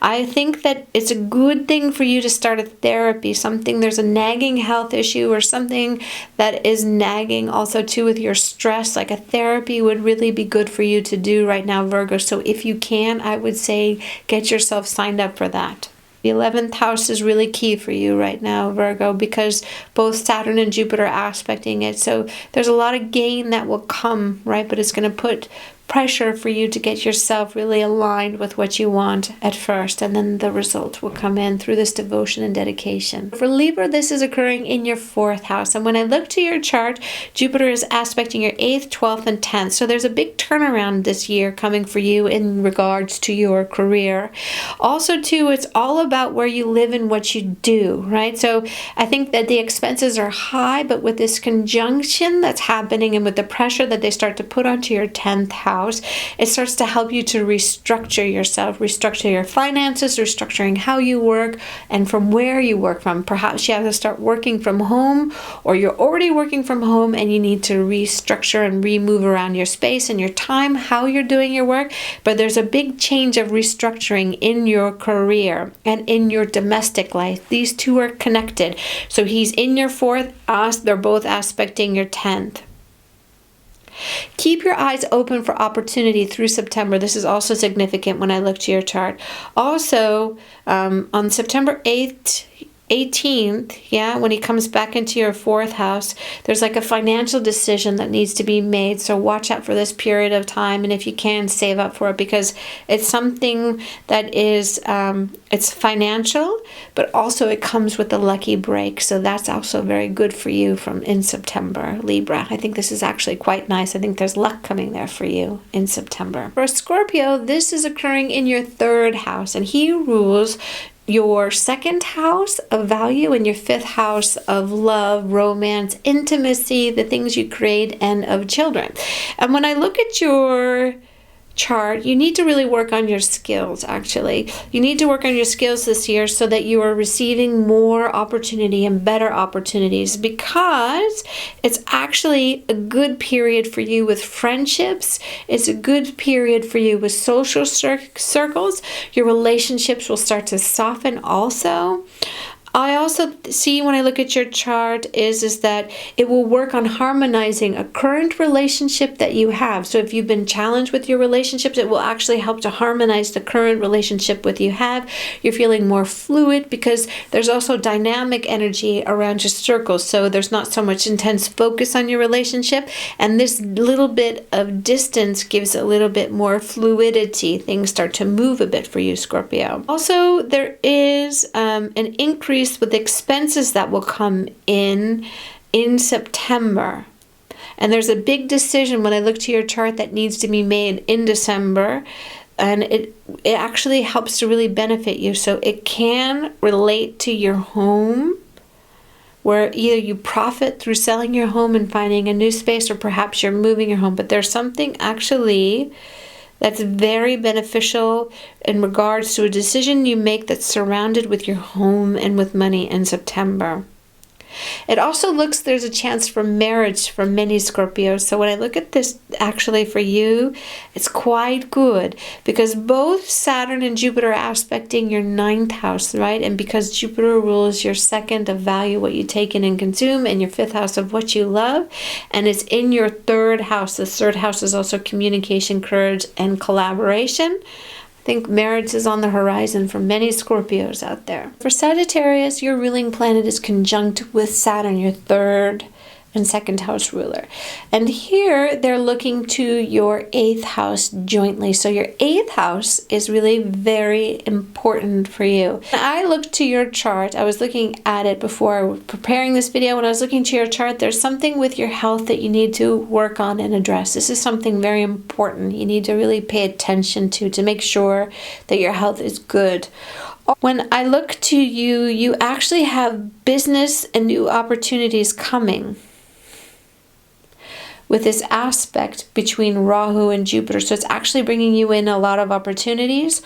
I think that it's a good thing for you to start a therapy, there's a nagging health issue or something that is nagging also too with your stress. Like a therapy would really be good for you to do right now, Virgo. So if you can, I would say get yourself signed up for that. The 11th house is really key for you right now, Virgo, because both Saturn and Jupiter are aspecting it. So there's a lot of gain that will come, right? But it's going to put pressure for you to get yourself really aligned with what you want at first, and then the result will come in through this devotion and dedication. For Libra, this is occurring in your 4th house, and when I look to your chart, Jupiter is aspecting your 8th, 12th, and 10th. So there's a big turnaround this year coming for you in regards to your career. Also, too, it's all about where you live and what you do, right? So I think that the expenses are high, but with this conjunction that's happening and with the pressure that they start to put onto your 10th house, it starts to help you to restructure yourself, restructure your finances, restructuring how you work and from where you work from. Perhaps you have to start working from home, or you're already working from home and you need to restructure and remove around your space and your time, how you're doing your work. But there's a big change of restructuring in your career and in your domestic life. These two are connected. So he's in your 4th, they're both aspecting your 10th. Keep your eyes open for opportunity through September. This is also significant when I look to your chart. Also, on September 18th, when he comes back into your 4th house, there's like a financial decision that needs to be made. So watch out for this period of time, and if you can, save up for it, because it's something that is, it's financial, but also it comes with a lucky break. So that's also very good for you in September, Libra. I think this is actually quite nice. I think there's luck coming there for you in September. For Scorpio, this is occurring in your 3rd house, and he rules your 2nd house of value and your 5th house of love, romance, intimacy, the things you create, and of children. And when I look at your chart, you need to really work on your skills, actually. You need to work on your skills this year so that you are receiving more opportunity and better opportunities, because it's actually a good period for you with friendships. It's a good period for you with social circles. Your relationships will start to soften also. I also see when I look at your chart is that it will work on harmonizing a current relationship that you have. So if you've been challenged with your relationships, it will actually help to harmonize the current relationship with you have. You're feeling more fluid because there's also dynamic energy around your circle. So there's not so much intense focus on your relationship. And this little bit of distance gives a little bit more fluidity. Things start to move a bit for you, Scorpio. Also, there is an increase with expenses that will come in September. And there's a big decision when I look to your chart that needs to be made in December. And it actually helps to really benefit you. So it can relate to your home, where either you profit through selling your home and finding a new space, or perhaps you're moving your home. But there's something actually that's very beneficial in regards to a decision you make that's surrounded with your home and with money in September. It also looks there's a chance for marriage for many Scorpios. So when I look at this actually for you, it's quite good because both Saturn and Jupiter are aspecting your 9th house, right? And because Jupiter rules your 2nd of value, what you take in and consume, and your 5th house of what you love, and it's in your 3rd house. The 3rd house is also communication, courage, and collaboration. I think marriage is on the horizon for many Scorpios out there. For Sagittarius, your ruling planet is conjunct with Saturn, your 3rd and 2nd house ruler. And here they're looking to your 8th house jointly. So your 8th house is really very important for you. When I looked to your chart, I was looking at it before preparing this video. When I was looking to your chart, there's something with your health that you need to work on and address. This is something very important. You need to really pay attention to make sure that your health is good. When I look to you, you actually have business and new opportunities coming with this aspect between Rahu and Jupiter. So it's actually bringing you in a lot of opportunities.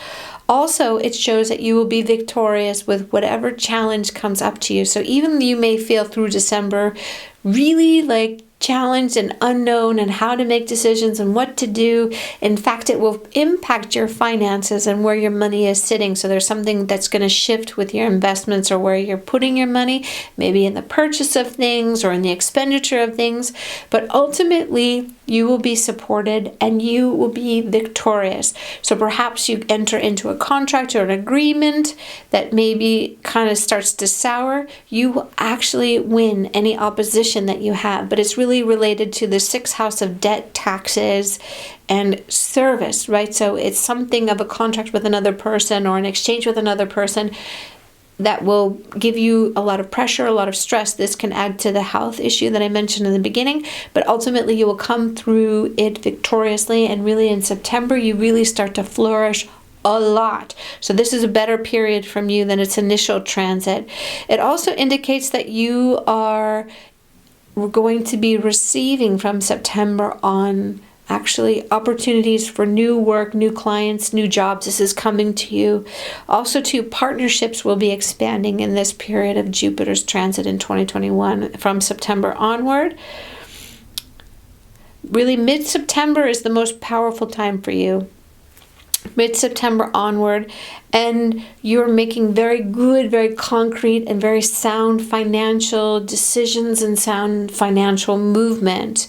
Also, it shows that you will be victorious with whatever challenge comes up to you. So even you may feel through December really like challenged and unknown and how to make decisions and what to do. In fact, it will impact your finances and where your money is sitting. So there's something that's going to shift with your investments or where you're putting your money, maybe in the purchase of things or in the expenditure of things. But ultimately, you will be supported and you will be victorious. So perhaps you enter into a contract or an agreement that maybe kind of starts to sour. You will actually win any opposition that you have. But it's really related to the 6th house of debt, taxes, and service, right? So it's something of a contract with another person or an exchange with another person that will give you a lot of pressure, a lot of stress. This can add to the health issue that I mentioned in the beginning, but ultimately you will come through it victoriously, and really in September you really start to flourish a lot. So this is a better period from you than its initial transit. It also indicates that you are going to be receiving from September on actually opportunities for new work, new clients, new jobs. This is coming to you. Also, too, partnerships will be expanding in this period of Jupiter's transit in 2021 from September onward. Really, mid-September is the most powerful time for you. Mid-September onward, and you're making very good, very concrete, and very sound financial decisions and sound financial movement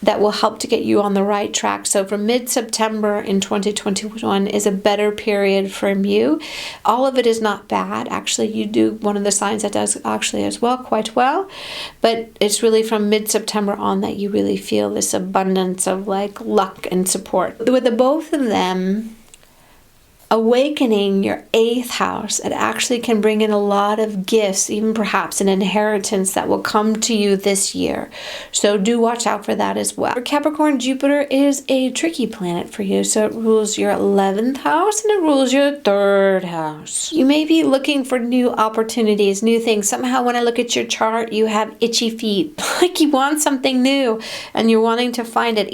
that will help to get you on the right track. So from mid-September in 2021 is a better period from you. All of it is not bad. Actually, you do one of the signs that does actually as well, quite well. But it's really from mid-September on that you really feel this abundance of like luck and support. With the both of them awakening your 8th house, it actually can bring in a lot of gifts, even perhaps an inheritance that will come to you this year. So do watch out for that as well. For Capricorn, Jupiter is a tricky planet for you. So it rules your 11th house and it rules your 3rd house. You may be looking for new opportunities, new things. Somehow when I look at your chart, you have itchy feet. Like you want something new and you're wanting to find it.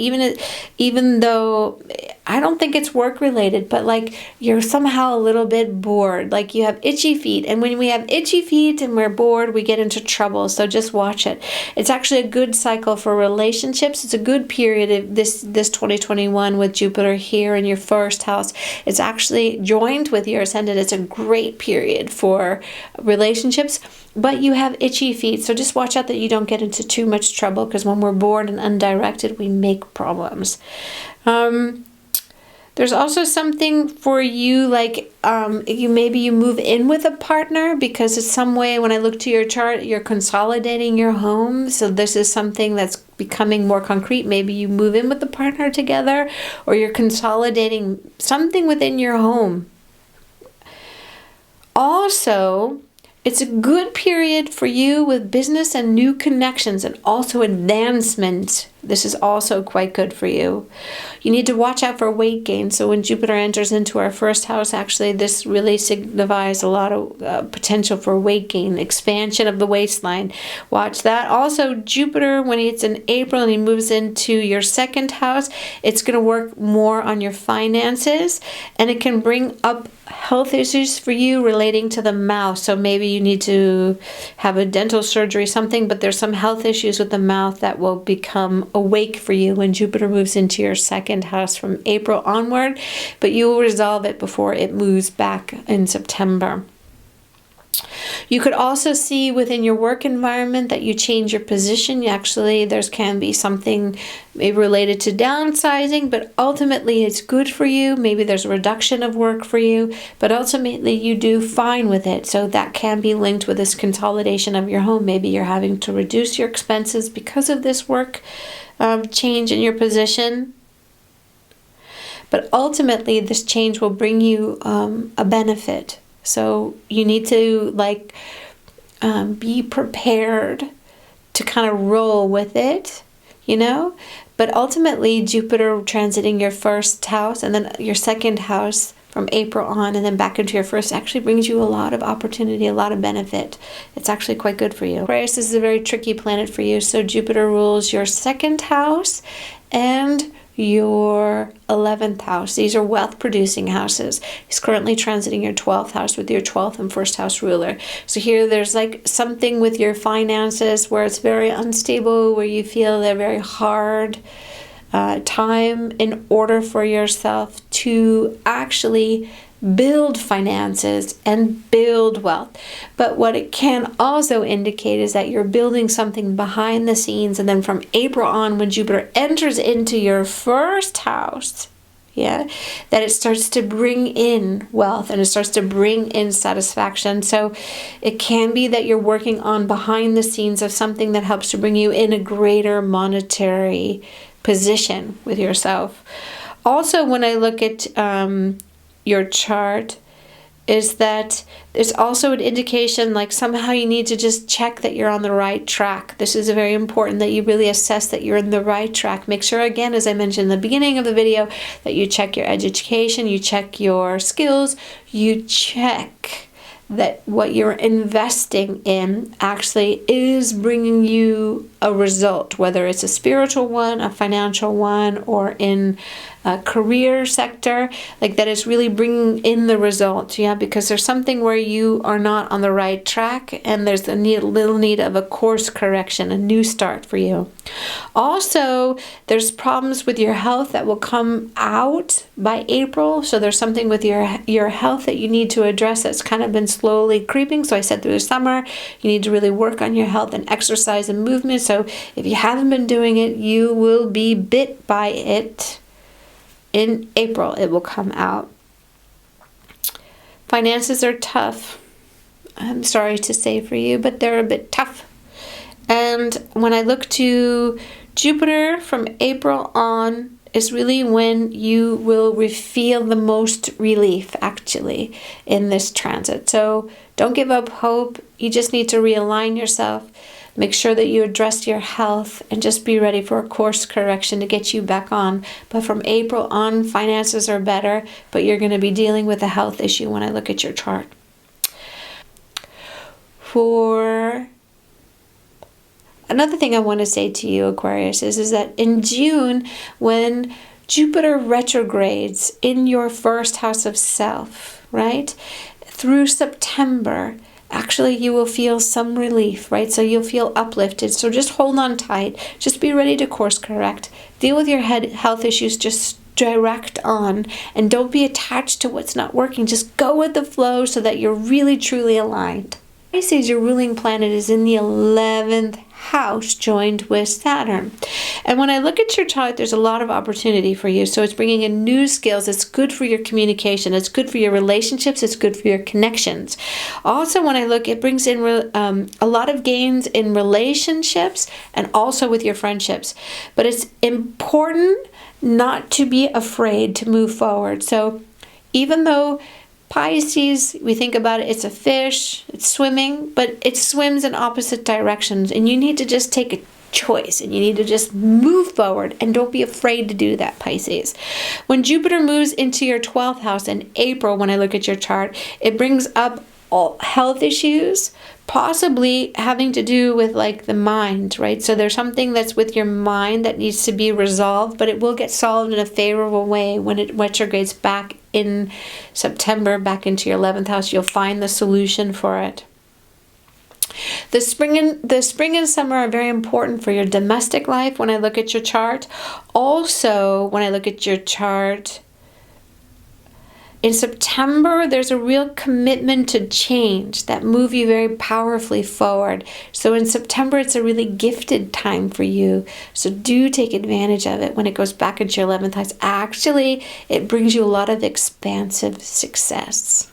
Even though I don't think it's work related, but like you're somehow a little bit bored. Like you have itchy feet. And when we have itchy feet and we're bored, we get into trouble. So just watch it. It's actually a good cycle for relationships. It's a good period of this 2021 with Jupiter here in your first house. It's actually joined with your ascendant. It's a great period for relationships. But you have itchy feet, so just watch out that you don't get into too much trouble, because when we're bored and undirected, we make problems. There's also something for you, like maybe you move in with a partner, because it's some way, when I look to your chart, you're consolidating your home. So this is something that's becoming more concrete. Maybe you move in with a partner together, or you're consolidating something within your home. Also, it's a good period for you with business and new connections, and also advancement. This is also quite good for you. You need to watch out for weight gain. So when Jupiter enters into our first house, actually this really signifies a lot of potential for weight gain, expansion of the waistline. Watch that. Also, Jupiter, when it's in April and he moves into your second house, it's going to work more on your finances, and it can bring up health issues for you relating to the mouth. So maybe you need to have a dental surgery, something, but there's some health issues with the mouth that will become awake for you when Jupiter moves into your second house from April onward, but you will resolve it before it moves back in September. You could also see within your work environment that you change your position. Actually, there can be something maybe related to downsizing, but ultimately it's good for you. Maybe there's a reduction of work for you, but ultimately you do fine with it. So that can be linked with this consolidation of your home. Maybe you're having to reduce your expenses because of this work change in your position. But ultimately, this change will bring you a benefit. So you need to be prepared to kind of roll with it, But ultimately, Jupiter transiting your first house and then your second house from April on and then back into your first actually brings you a lot of opportunity, a lot of benefit. It's actually quite good for you. Aquarius is a very tricky planet for you. So Jupiter rules your second house and your 11th house. These are wealth producing houses. He's currently transiting your 12th house with your 12th and first house ruler. So here there's like something with your finances where it's very unstable, where you feel they're very hard time in order for yourself to actually build finances and build wealth. But what it can also indicate is that you're building something behind the scenes, and then from April on, when Jupiter enters into your first house, that it starts to bring in wealth and it starts to bring in satisfaction. So it can be that you're working on behind the scenes of something that helps to bring you in a greater monetary position with yourself. Also, when I look at your chart, is that there's also an indication like somehow you need to just check that you're on the right track. This is very important that you really assess that you're in the right track. Make sure, again, as I mentioned in the beginning of the video, that you check your education, you check your skills, you check that what you're investing in actually is bringing you a result, whether it's a spiritual one, a financial one, or in a career sector, like that is really bringing in the result, because there's something where you are not on the right track and there's a little need of a course correction, a new start for you. Also, there's problems with your health that will come out by April, so there's something with your health that you need to address that's kind of been slowly creeping. So I said through the summer, you need to really work on your health and exercise and movement. So if you haven't been doing it, you will be bit by it. In April, it will come out. Finances are tough. I'm sorry to say for you, but they're a bit tough. And when I look to Jupiter from April on, is really when you will feel the most relief, actually, in this transit. So don't give up hope. You just need to realign yourself. Make sure that you address your health and just be ready for a course correction to get you back on. But from April on, finances are better, but you're going to be dealing with a health issue when I look at your chart. For another thing I want to say to you, Aquarius, is that in June, when Jupiter retrogrades in your first house of self, right? Through September, actually you will feel some relief, right? So you'll feel uplifted. So just hold on tight. Just be ready to course correct. Deal with your health issues just direct on, and don't be attached to what's not working. Just go with the flow so that you're really truly aligned. Pisces, your ruling planet, is in the 11th house joined with Saturn. And when I look at your chart, there's a lot of opportunity for you. So it's bringing in new skills. It's good for your communication. It's good for your relationships. It's good for your connections. Also, when I look, it brings in a lot of gains in relationships and also with your friendships. But it's important not to be afraid to move forward. So even though Pisces, we think about it, it's a fish, it's swimming, but it swims in opposite directions, and you need to just take a choice, and you need to just move forward, and don't be afraid to do that, Pisces. When Jupiter moves into your 12th house in April, when I look at your chart, it brings up all health issues, possibly having to do with like the mind, right? So there's something that's with your mind that needs to be resolved, but it will get solved in a favorable way when it retrogrades back in September, back into your 11th house. You'll find the solution for it. The spring and summer are very important for your domestic life when I look at your chart. Also, when I look at your chart, in September, there's a real commitment to change that move you very powerfully forward. So in September, it's a really gifted time for you. So do take advantage of it when it goes back into your 11th house. Actually, it brings you a lot of expansive success.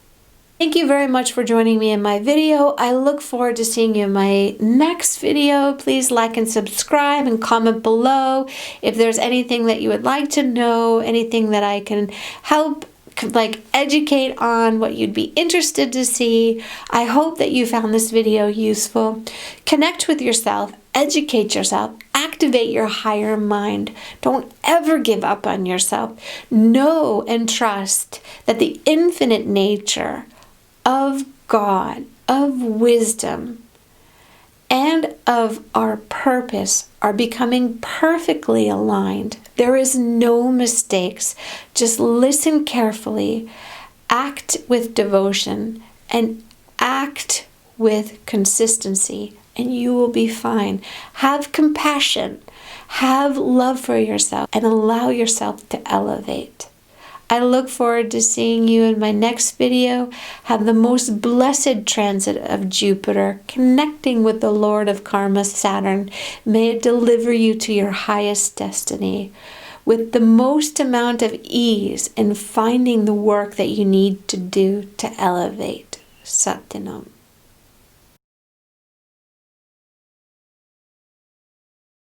Thank you very much for joining me in my video. I look forward to seeing you in my next video. Please like and subscribe and comment below if there's anything that you would like to know, anything that I can help like educate on, what you'd be interested to see. I hope that you found this video useful. Connect with yourself, educate yourself, activate your higher mind. Don't ever give up on yourself. Know and trust that the infinite nature of God, of wisdom, and of our purpose are becoming perfectly aligned. There is no mistakes. Just listen carefully, act with devotion, and act with consistency, and you will be fine. Have compassion, have love for yourself, and allow yourself to elevate. I look forward to seeing you in my next video. Have the most blessed transit of Jupiter, connecting with the Lord of Karma, Saturn. May it deliver you to your highest destiny with the most amount of ease in finding the work that you need to do to elevate. Satyanam.